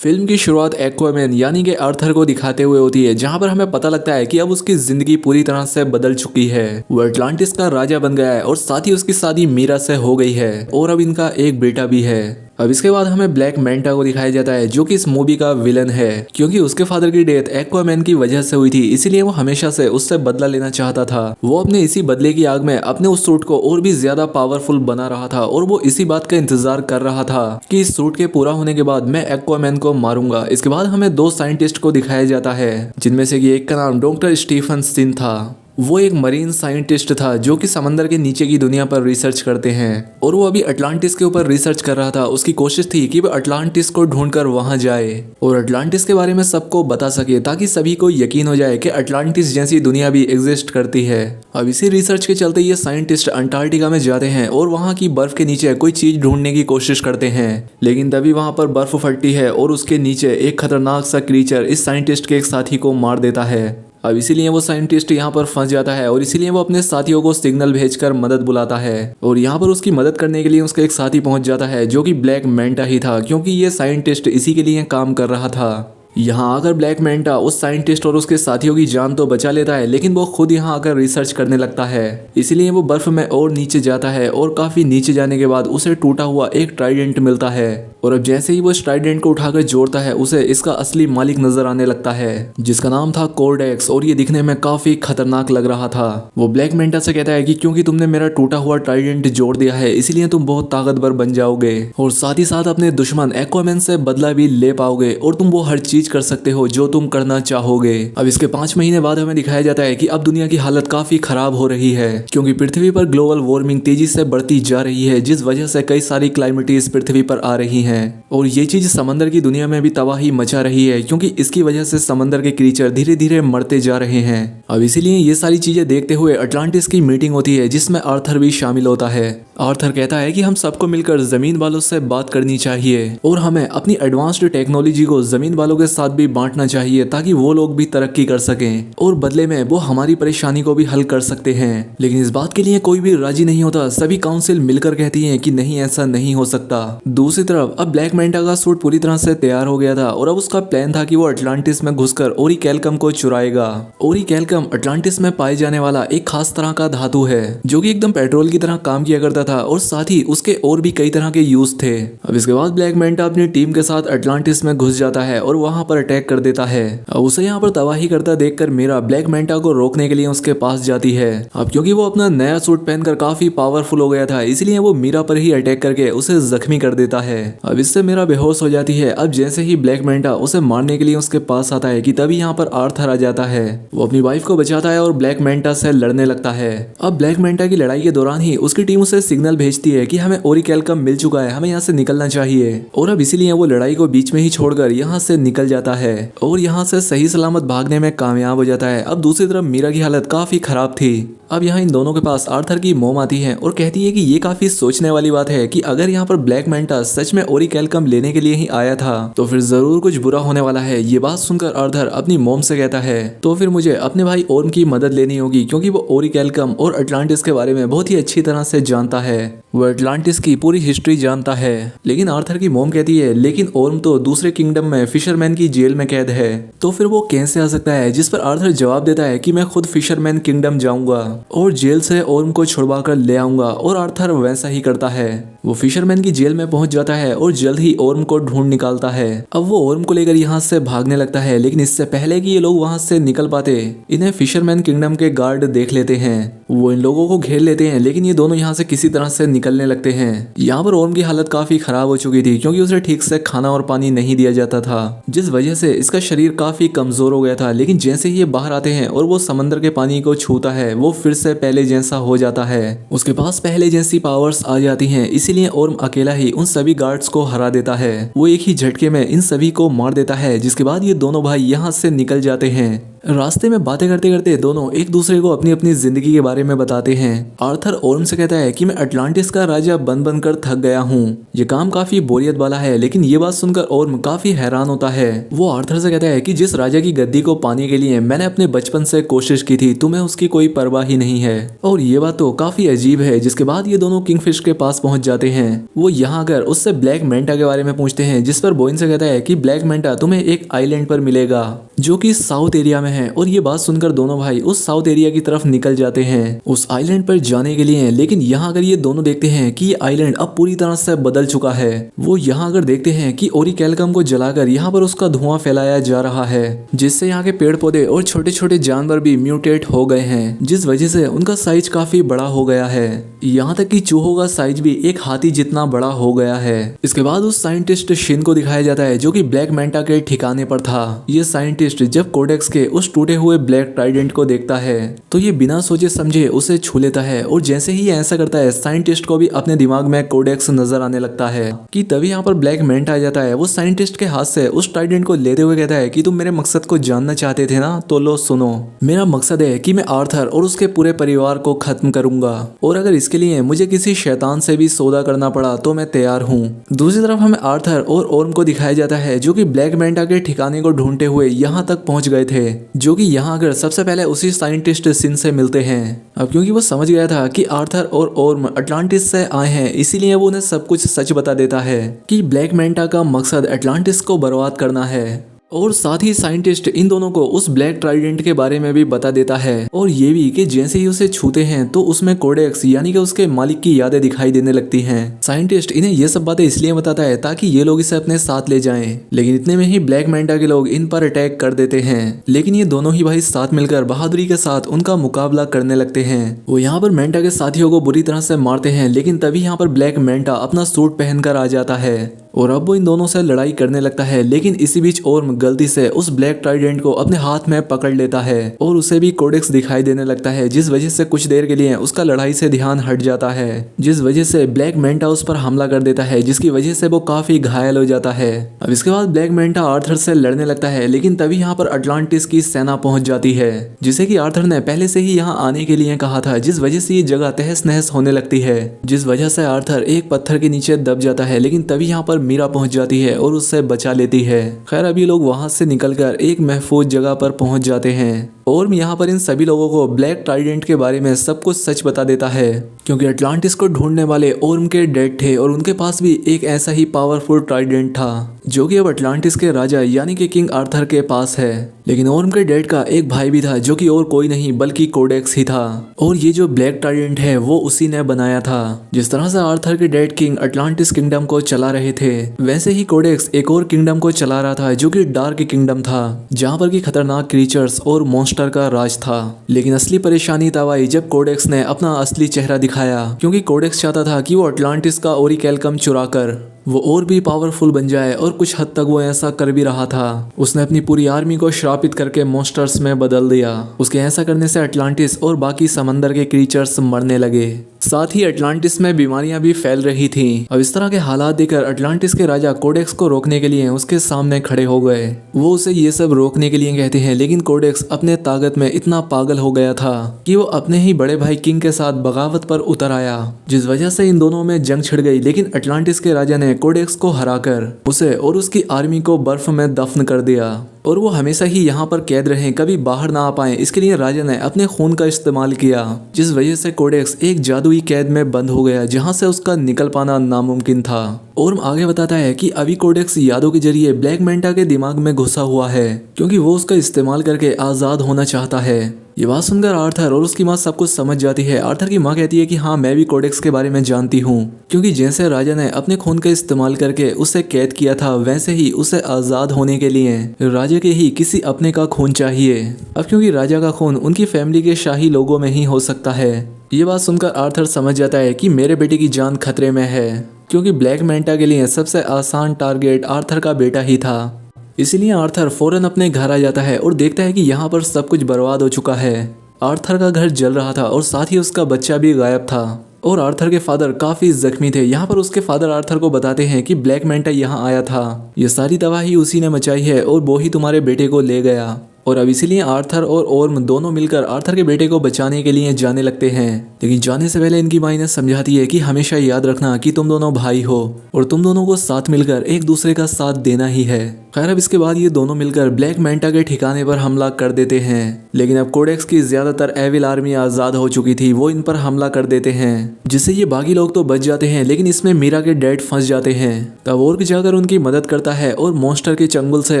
Film की शुरुआत Aquaman यानी कि आर्थर को दिखाते हुए होती है, जहां पर हमें पता लगता है कि अब उसकी जिंदगी पूरी तरह से बदल चुकी है। वो अटलांटिस का राजा बन गया है और साथ ही उसकी शादी मीरा से हो गई है और अब इनका एक बेटा भी है। अब इसके बाद हमें ब्लैक मैंटा को दिखाया जाता है, जो कि इस मूवी का विलन है, क्योंकि उसके फादर की डेथ एक्वामैन की वजह से हुई थी, इसीलिए वो हमेशा से उससे बदला लेना चाहता था। वो अपने इसी बदले की आग में अपने उस सूट को और भी ज्यादा पावरफुल बना रहा था और वो इसी बात का इंतजार कर रहा था कि इस सूट के पूरा होने के बाद मैं एक्वामैन को मारूंगा। इसके बाद हमें दो साइंटिस्ट को दिखाया जाता है, जिनमें से कि एक का नाम डॉक्टर स्टीफन सिन था। वो एक मरीन साइंटिस्ट था जो कि समंदर के नीचे की दुनिया पर रिसर्च करते हैं और वो अभी अटलांटिस के ऊपर रिसर्च कर रहा था। उसकी कोशिश थी कि वो अटलांटिस को ढूंढकर वहां जाए और अटलांटिस के बारे में सबको बता सके, ताकि सभी को यकीन हो जाए कि अटलांटिस जैसी दुनिया भी एग्जिस्ट करती है। अब इसी रिसर्च के चलते ये साइंटिस्ट अंटार्कटिका में जाते हैं और वहां की बर्फ के नीचे कोई चीज ढूंढने की कोशिश करते हैं, लेकिन तभी वहां पर बर्फ फटती है और उसके नीचे एक खतरनाक सा क्रीचर इस साइंटिस्ट के एक साथी को मार देता है। अब इसीलिए वो साइंटिस्ट यहाँ पर फंस जाता है और इसीलिए वो अपने साथियों को सिग्नल भेजकर मदद बुलाता है और यहाँ पर उसकी मदद करने के लिए उसका एक साथी पहुंच जाता है, जो कि ब्लैक मैंटा ही था, क्योंकि ये साइंटिस्ट इसी के लिए काम कर रहा था। यहाँ आकर ब्लैक मैंटा उस साइंटिस्ट और उसके साथियों की जान तो बचा लेता है, लेकिन वो खुद यहाँ आकर रिसर्च करने लगता है। इसीलिए वो बर्फ में और नीचे जाता है और काफी नीचे जाने के बाद उसे टूटा हुआ एक ट्राइडेंट मिलता है और अब जैसे ही वो इस ट्राइडेंट को उठाकर जोड़ता है, उसे इसका असली मालिक नजर आने लगता है, जिसका नाम था कोर्डेक्स, और ये दिखने में काफी खतरनाक लग रहा था। वो ब्लैक मैंटा से कहता है कि क्योंकि तुमने मेरा टूटा हुआ ट्राइडेंट जोड़ दिया है, इसीलिए तुम बहुत ताकतवर बन जाओगे और साथ ही साथ अपने दुश्मन एक्वामैन से बदला भी ले पाओगे और तुम वो हर चीज कर सकते हो जो तुम करना चाहोगे। अब इसके 5 महीने बाद हमें दिखाया जाता है कि अब दुनिया की हालत काफी खराब हो रही है, क्योंकि पृथ्वी पर ग्लोबल वार्मिंग तेजी से बढ़ती जा रही है, जिस वजह से कई सारी क्लाइमेटीज पृथ्वी पर आ रही हैं और ये चीज समंदर की दुनिया में भी तबाही मचा रही है, क्योंकि इसकी वजह से समंदर के क्रीचर धीरे धीरे मरते जा रहे हैं। अब इसीलिए ये सारी चीजें देखते हुए अटलांटिस की मीटिंग होती है, जिसमें आर्थर भी शामिल होता है। आर्थर कहता है कि हम सबको मिलकर जमीन वालों से बात करनी चाहिए और हमें अपनी एडवांस्ड टेक्नोलॉजी को जमीन वालों के साथ भी बांटना चाहिए, ताकि वो लोग भी तरक्की कर सकें और बदले में वो हमारी परेशानी को भी हल कर सकते हैं। लेकिन इस बात के लिए कोई भी राजी नहीं होता। सभी काउंसिल मिलकर कहती है कि नहीं, ऐसा नहीं हो सकता। दूसरी तरफ अब ब्लैक मैंटा का सूट पूरी तरह से तैयार हो गया था और अब उसका प्लान था कि वो अटलांटिस में घुसकर ओरिकैल्कम को चुराएगा। ओरिकैल्कम अटलांटिस में पाए जाने वाला एक खास तरह का धातु है, जो कि एकदम पेट्रोल की तरह काम किया करता था और साथ ही उसके और भी कई तरह के यूज थे। अब इसके बाद ब्लैक मैंटा अपनी टीम के साथ अटलांटिस में घुस जाता है और वहां पर अटैक कर देता है। अब उसे यहाँ पर तबाही करता देखकर मीरा ब्लैक मैंटा को रोकने के लिए उसके पास जाती है। अब क्योंकि वो अपना नया सूट पहनकर काफी पावरफुल हो गया था, इसलिए वो मीरा पर ही अटैक करके उसे जख्मी कर देता है। अब इससे मीरा बेहोश हो जाती है। अब जैसे ही ब्लैक मैंटा उसे मारने के लिए उसके पास आता है कि तभी यहाँ पर आर्थर आ जाता है। वो अपनी वाइफ को बचाता है और ब्लैक मैंटा से लड़ने लगता है। अब ब्लैक मैंटा की लड़ाई के दौरान ही उसकी टीम उसे सिग्नल भेजती है कि हमें ओरिकैल्कम मिल चुका है, हमें यहाँ से निकलना चाहिए और अब इसीलिए वो लड़ाई को बीच में ही छोड़कर यहाँ से निकल जाता है और यहाँ से सही सलामत भागने में कामयाब हो जाता है। अब दूसरी तरफ मीरा की हालत काफी खराब थी। अब यहाँ इन दोनों के पास आर्थर की मोम आती है और कहती है कि ये काफी सोचने वाली बात है कि अगर यहाँ पर ब्लैक मैंटा सच में ओरिकैल्कम लेने के लिए ही आया था तो फिर जरूर कुछ बुरा होने वाला है। ये बात सुनकर आर्थर अपनी मोम से कहता है तो फिर मुझे अपने भाई ओर्म की मदद लेनी होगी, क्योंकि वो ओरिकैल्कम और अटलांटिस के बारे में बहुत ही अच्छी तरह से जानता है। वो अटलांटिस की पूरी हिस्ट्री जानता है। लेकिन आर्थर की मोम कहती है लेकिन ओर्म तो दूसरे किंगडम में फिशरमैन की जेल में कैद है, तो फिर वो कैसे आ सकता है। जिस पर आर्थर जवाब देता है कि मैं खुद फिशरमैन किंगडम जाऊंगा और जेल से ओर्म को छुड़वा कर ले आऊंगा और आर्थर वैसा ही करता है। वो फिशरमैन की जेल में पहुंच जाता है और जल्द ही ओर्म को ढूंढ निकालता है। अब वो ओर्म को लेकर यहाँ से भागने लगता है, लेकिन इससे पहले कि ये लोग वहां से निकल पाते इन्हें फिशरमैन किंगडम के गार्ड देख लेते हैं। वो इन लोगों को घेर लेते हैं, लेकिन ये दोनों यहाँ से किसी तरह से निकलने लगते हैं। यहाँ पर ओर्म की हालत काफी खराब हो चुकी थी, क्योंकि उसे ठीक से खाना और पानी नहीं दिया जाता था, जिस वजह से इसका शरीर काफी कमजोर हो गया था। लेकिन जैसे ही ये बाहर आते हैं और वो समंदर के पानी को छूता है, वो फिर से पहले जैसा हो जाता है। उसके पास पहले जैसी पावर्स आ जाती हैं, इसीलिए ओर्म अकेला ही उन सभी गार्ड्स को हरा देता है। वो एक ही झटके में इन सभी को मार देता है, जिसके बाद ये दोनों भाई यहाँ से निकल जाते हैं। रास्ते में बातें करते करते दोनों एक दूसरे को अपनी अपनी जिंदगी के बारे में बताते हैं। आर्थर ओर्म से कहता है कि मैं अटलांटिस का राजा बन बनकर थक गया हूँ, ये काम काफी बोरियत वाला है। लेकिन ये बात सुनकर ओर्म काफी हैरान होता है। वो आर्थर से कहता है कि जिस राजा की गद्दी को पाने के लिए मैंने अपने बचपन से कोशिश की थी, तुम्हें उसकी कोई परवाह ही नहीं है। और ये बात तो काफी अजीब है। जिसके बाद ये दोनों किंगफिश के पास पहुंच जाते हैं। वो यहाँ आकर उससे ब्लैक मेंटा के बारे में पूछते हैं, जिस पर बोइन से कहता है कि ब्लैक मेंटा तुम्हें एक आइलैंड पर मिलेगा जो कि साउथ एरिया में है। और ये बात सुनकर दोनों भाई उस साउथ एरिया की तरफ निकल जाते हैं उस आइलैंड पर जाने के लिए। लेकिन यहाँ अगर ये दोनों देखते हैं कि ये आइलैंड अब पूरी तरह से बदल चुका है। वो यहाँ अगर देखते हैं कि ओरिकैल्कम को जलाकर यहाँ पर उसका धुआं फैलाया जा रहा है, जिससे यहाँ के पेड़ पौधे और छोटे छोटे जानवर भी म्यूटेट हो गए हैं, जिस वजह से उनका साइज काफी बड़ा हो गया है। यहाँ तक कि चूहों का साइज भी एक हाथी जितना बड़ा हो गया है। इसके बाद उस साइंटिस्ट शिन को दिखाया जाता है जो कि ब्लैक मेंटा के ठिकाने पर था। ये साइंटिस्ट जब कोडेक्स के उस टूटे हुए ब्लैक ट्राइडेंट को देखता है तो ये बिना सोचे समझे उसे छू लेता है। और जैसे ही ऐसा करता है, साइंटिस्ट को भी अपने दिमाग में कोडेक्स नजर आने लगता है कि तभी यहाँ पर ब्लैक मेंटा आ जाता है। वो साइंटिस्ट के हाथ से उस ट्राइडेंट को लेते हुए कहता है कि तुम मेरे मकसद को जानना चाहते थे ना, तो लो सुनो। मेरा मकसद है कि मैं आर्थर और उसके पूरे परिवार को खत्म करूंगा, और अगर इसके लिए मुझे किसी शैतान से भी सौदा करना पड़ा तो मैं तैयार हूँ। दूसरी तरफ हमें आर्थर और ओर्म को दिखाया जाता है जो कि ब्लैक मेंटा के ठिकाने को ढूंढते हुए यहाँ तक पहुंच गए थे, जो कि यहाँ आकर सबसे पहले उसी साइंटिस्ट सिन से मिलते हैं। अब क्योंकि वो समझ गया था कि आर्थर और ओर्म अटलांटिस से आए हैं, इसीलिए वो उन्हें सब कुछ सच बता देता है कि ब्लैक मेंटा का मकसद अटलांटिस को बर्बाद करना है। और साथ ही साइंटिस्ट इन दोनों को उस ब्लैक ट्राइडेंट के बारे में भी बता देता है, और ये भी कि जैसे ही उसे छूते हैं तो उसमें कोडेक्स यानी कि उसके मालिक की यादें दिखाई देने लगती हैं। साइंटिस्ट इन्हें ये सब बातें इसलिए बताता है ताकि ये लोग इसे अपने साथ ले जाएं। लेकिन इतने में ही ब्लैक मेंटा के लोग इन पर अटैक कर देते हैं। लेकिन ये दोनों ही भाई साथ मिलकर बहादुरी के साथ उनका मुकाबला करने लगते हैं। वो यहाँ पर मेंटा के साथियों को बुरी तरह से मारते हैं। लेकिन तभी यहाँ पर ब्लैक मेंटा अपना सूट पहनकर आ जाता है और अब वो इन दोनों से लड़ाई करने लगता है। लेकिन इसी बीच ओर्म गलती से उस ब्लैक ट्राइडेंट को अपने हाथ में पकड़ लेता है और उसे भी कोडेक्स दिखाई देने लगता है, जिस वजह से कुछ देर के लिए उसका लड़ाई से ध्यान हट जाता है, जिस वजह से ब्लैक मेंटा उस पर हमला कर देता है, जिसकी वजह से वो काफी घायल हो जाता है। अब इसके बाद ब्लैक मेंटा आर्थर से लड़ने लगता है। लेकिन तभी यहाँ पर अटलांटिस की सेना पहुंच जाती है, जिसे कि आर्थर ने पहले से ही यहाँ आने के लिए कहा था, जिस वजह से ये जगह तहस नहस होने लगती है, जिस वजह से आर्थर एक पत्थर के नीचे दब जाता है। लेकिन तभी यहाँ पर मीरा पहुंच जाती है और उससे बचा लेती है। खैर अब ये लोग वहां से निकलकर एक महफूज जगह पर पहुंच जाते हैं। ओर्म यहाँ पर इन सभी लोगों को ब्लैक ट्राइडेंट के बारे में सब कुछ सच बता देता है, क्योंकि अटलांटिस को ढूंढने वाले ओर्म के डैड थे और उनके पास भी एक ऐसा ही पावरफुल ट्राइडेंट था जो कि अब अटलांटिस के राजा यानी कि किंग आर्थर के पास है। लेकिन ओर्म के डैड का एक भाई भी था जो कि और कोई नहीं बल्कि कोडेक्स ही था, और ये जो ब्लैक ट्राइडेंट है वो उसी ने बनाया था। जिस तरह से आर्थर के डैड किंग अटलांटिस किंगडम को चला रहे थे, वैसे ही कोडेक्स एक और किंगडम को चला रहा था जो कि डार्क किंगडम था, जहाँ पर की खतरनाक क्रीचर्स और मॉन्स्टर का राज था। लेकिन असली परेशानी तब आई जब कोडेक्स ने अपना असली चेहरा दिखाया, क्योंकि कोडेक्स चाहता था कि वो अटलांटिस का ओरिकैल्कम चुराकर वो और भी पावरफुल बन जाए, और कुछ हद तक वो ऐसा कर भी रहा था। उसने अपनी पूरी आर्मी को श्रापित करके मॉन्स्टर्स में बदल दिया। उसके ऐसा करने से अटलांटिस और बाकी समंदर के क्रीचर्स मरने लगे। साथ ही अटलांटिस में बीमारियां भी फैल रही थीं। अब इस तरह के हालात देखकर अटलांटिस के राजा कोडेक्स को रोकने के लिए उसके सामने खड़े हो गए। वो उसे ये सब रोकने के लिए कहते हैं, लेकिन कोडेक्स अपने ताकत में इतना पागल हो गया था कि वो अपने ही बड़े भाई किंग के साथ बगावत पर उतर आया, जिस वजह से इन दोनों में जंग छिड़ गई। लेकिन अटलांटिस के राजा ने कोडेक्स को हराकर उसे और उसकी आर्मी को बर्फ में दफन कर दिया, और वो हमेशा ही यहाँ पर कैद रहे, कभी बाहर ना आ पाए। इसके लिए राजा ने अपने खून का इस्तेमाल किया, जिस वजह से कोडेक्स एक जादुई कैद में बंद हो गया, जहाँ से उसका निकल पाना नामुमकिन था। ओर्म आगे बताता है कि अभी कोडेक्स यादों के जरिए ब्लैक मेंटा के दिमाग में घुसा हुआ है, क्योंकि वो उसका इस्तेमाल करके आज़ाद होना चाहता है। ये बात सुनकर आर्थर और उसकी माँ सब कुछ समझ जाती है। आर्थर की माँ कहती है कि हाँ, मैं भी कोडेक्स के बारे में जानती हूँ, क्योंकि जैसे राजा ने अपने खून का इस्तेमाल करके उसे कैद किया था, वैसे ही उसे आज़ाद होने के लिए राजा के ही किसी अपने का खून चाहिए। अब क्योंकि राजा का खून उनकी फैमिली के शाही लोगों में ही हो सकता है। ये बात सुनकर आर्थर समझ जाता है कि मेरे बेटे की जान खतरे में है, क्योंकि ब्लैक मेंटा के लिए सबसे आसान टारगेट आर्थर का बेटा ही था। इसीलिए आर्थर फौरन अपने घर आ जाता है और देखता है कि यहाँ पर सब कुछ बर्बाद हो चुका है। आर्थर का घर जल रहा था और साथ ही उसका बच्चा भी गायब था, और आर्थर के फादर काफी जख्मी थे। यहाँ पर उसके फादर आर्थर को बताते हैं कि ब्लैक मेंटा यहाँ आया था, ये सारी तबाही उसी ने मचाई है और वो ही तुम्हारे बेटे को ले गया। और अब इसीलिए आर्थर और ओर्म दोनों मिलकर आर्थर के बेटे को बचाने के लिए जाने लगते हैं। लेकिन जाने से पहले इनकी माँ इन्हें समझाती है कि हमेशा याद रखना कि तुम दोनों भाई हो और तुम दोनों को साथ मिलकर एक दूसरे का साथ देना ही है। खैर अब इसके बाद ये दोनों मिलकर ब्लैक मैंटा के ठिकाने पर हमला कर देते हैं। लेकिन अब कोडेक्स की ज्यादातर एविल आर्मी आजाद हो चुकी थी, वो इन पर हमला कर देते हैं, जिससे ये बाकी लोग तो बच जाते हैं लेकिन इसमें मीरा के डैड फंस जाते हैं। तब ओर्ग जाकर उनकी मदद करता है और मॉन्स्टर के चंगुल से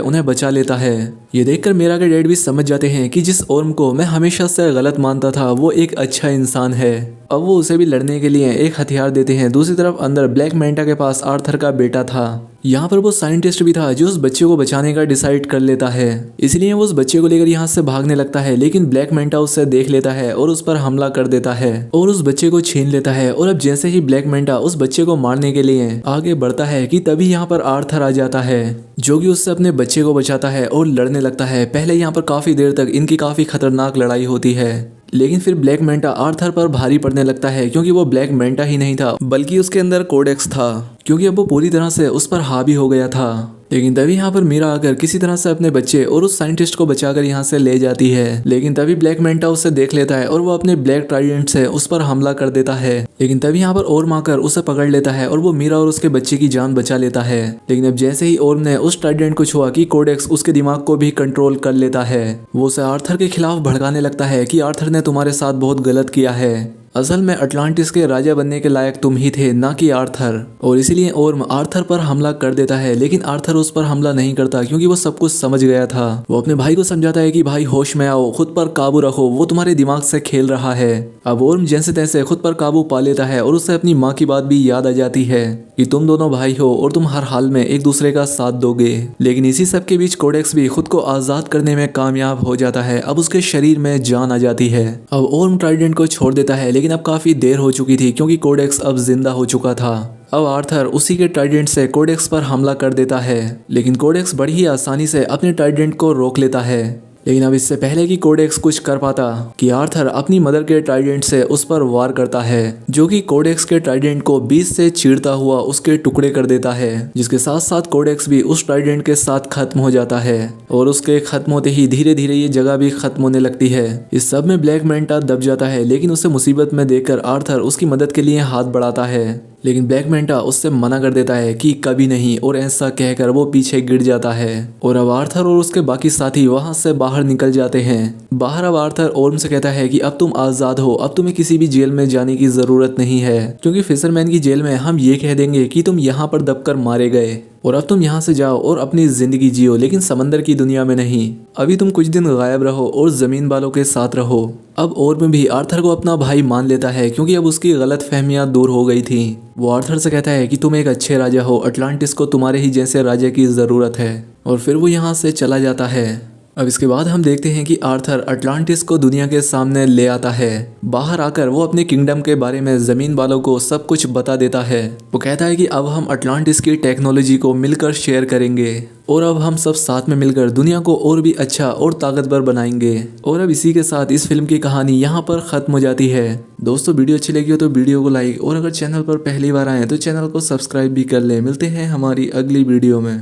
उन्हें बचा लेता है। ये देखकर मीरा के डैड भी समझ जाते हैं कि जिस ओर्म को मैं हमेशा से गलत मानता था वो एक अच्छा इंसान है। अब वो उसे भी लड़ने के लिए एक हथियार देते हैं। दूसरी तरफ अंदर ब्लैक मैंटा के पास आर्थर का बेटा था। यहाँ पर वो साइंटिस्ट भी था जो उस बच्चे को बचाने का डिसाइड कर लेता है, इसलिए वो उस बच्चे को लेकर यहाँ से भागने लगता है। लेकिन ब्लैक मैंटा उससे देख लेता है और उस पर हमला कर देता है और उस बच्चे को छीन लेता है। और अब जैसे ही ब्लैक मैंटा उस बच्चे को मारने के लिए आगे बढ़ता है कि तभी यहाँ पर आर्थर आ जाता है, जो कि उससे अपने बच्चे को बचाता है और लड़ने लगता है। पहले यहाँ पर काफी देर तक इनकी काफी खतरनाक लड़ाई होती है, लेकिन फिर ब्लैक मैंटा आर्थर पर भारी पड़ने लगता है, क्योंकि वो ब्लैक मैंटा ही नहीं था बल्कि उसके अंदर कोडेक्स था, क्योंकि अब वो पूरी तरह से उस पर हावी हो गया था। लेकिन तभी यहाँ पर मीरा आकर किसी तरह से अपने बच्चे और उस साइंटिस्ट को बचाकर यहाँ से ले जाती है। लेकिन तभी ब्लैक मैंटा उसे देख लेता है और वो अपने ब्लैक ट्राइडेंट से उस पर हमला कर देता है। लेकिन तभी यहाँ पर ओर्म आकर उसे पकड़ लेता है और वो मीरा और उसके बच्चे की जान बचा लेता है। लेकिन अब जैसे ही ओर्म ने उस ट्राइडेंट को छुआ कि कोडेक्स उसके दिमाग को भी कंट्रोल कर लेता है। वो उसे आर्थर के खिलाफ भड़काने लगता है कि आर्थर ने तुम्हारे साथ बहुत गलत किया है, असल में अटलांटिस के राजा बनने के लायक तुम ही थे, ना कि आर्थर। और इसीलिए ओर्म आर्थर पर हमला कर देता है। लेकिन आर्थर उस पर हमला नहीं करता, क्योंकि वो सब कुछ समझ गया था। वो अपने भाई को समझाता है कि भाई होश में आओ, खुद पर काबू रखो, वो तुम्हारे दिमाग से खेल रहा है। अब ओर्म जैसे तैसे खुद पर काबू पा लेता है और उसे अपनी माँ की बात भी याद आ जाती है कि तुम दोनों भाई हो और तुम हर हाल में एक दूसरे का साथ दोगे। लेकिन इसी सब के बीच कोडेक्स भी खुद को आजाद करने में कामयाब हो जाता है। अब उसके शरीर में जान आ जाती है। अब ओर्म ट्राइडेंट को छोड़ देता है, लेकिन अब काफी देर हो चुकी थी, क्योंकि कोडेक्स अब जिंदा हो चुका था। अब आर्थर उसी के ट्राइडेंट से कोडेक्स पर हमला कर देता है, लेकिन कोडेक्स बड़ी ही आसानी से अपने ट्राइडेंट को रोक लेता है। लेकिन अब इससे पहले कि कोडेक्स कुछ कर पाता कि आर्थर अपनी मदर के ट्राइडेंट से उस पर वार करता है, जो कि कोडेक्स के ट्राइडेंट को बीच से चीरता हुआ उसके टुकड़े कर देता है, जिसके साथ साथ कोडेक्स भी उस ट्राइडेंट के साथ खत्म हो जाता है। और उसके खत्म होते ही धीरे धीरे ये जगह भी खत्म होने लगती है। इस सब में ब्लैक मैंटा दब जाता है, लेकिन उसे मुसीबत में देखकर आर्थर उसकी मदद के लिए हाथ बढ़ाता है। लेकिन ब्लैक मैंटा उससे मना कर देता है कि कभी नहीं, और ऐसा कहकर वो पीछे गिर जाता है। और अब आर्थर और उसके बाकी साथी वहां से बाहर निकल जाते हैं। बाहर अब आर्थर ओर्म से कहता है कि अब तुम आजाद हो, अब तुम्हें किसी भी जेल में जाने की जरूरत नहीं है, क्योंकि फिशरमैन की जेल में हम ये कह देंगे कि तुम यहाँ पर दबकर मारे गए और अब तुम यहाँ से जाओ और अपनी जिंदगी जियो, लेकिन समंदर की दुनिया में नहीं। अभी तुम कुछ दिन गायब रहो और जमीन वालों के साथ रहो। अब ओर्म भी आर्थर को अपना भाई मान लेता है, क्योंकि अब उसकी गलत फहमियां दूर हो गई थी। वो आर्थर से कहता है कि तुम एक अच्छे राजा हो, अटलांटिस को तुम्हारे ही जैसे राजा की जरूरत है, और फिर वो यहाँ से चला जाता है। अब इसके बाद हम देखते हैं कि आर्थर अटलांटिस को दुनिया के सामने ले आता है। बाहर आकर वो अपने किंगडम के बारे में जमीन वालों को सब कुछ बता देता है। वो कहता है कि अब हम अटलांटिस की टेक्नोलॉजी को मिलकर शेयर करेंगे और अब हम सब साथ में मिलकर दुनिया को और भी अच्छा और ताकतवर बनाएंगे। और अब इसी के साथ इस फिल्म की कहानी यहाँ पर खत्म हो जाती है। दोस्तों वीडियो अच्छी लगी हो तो वीडियो को लाइक, और अगर चैनल पर पहली बार आए तो चैनल को सब्सक्राइब भी कर ले। मिलते हैं हमारी अगली वीडियो में।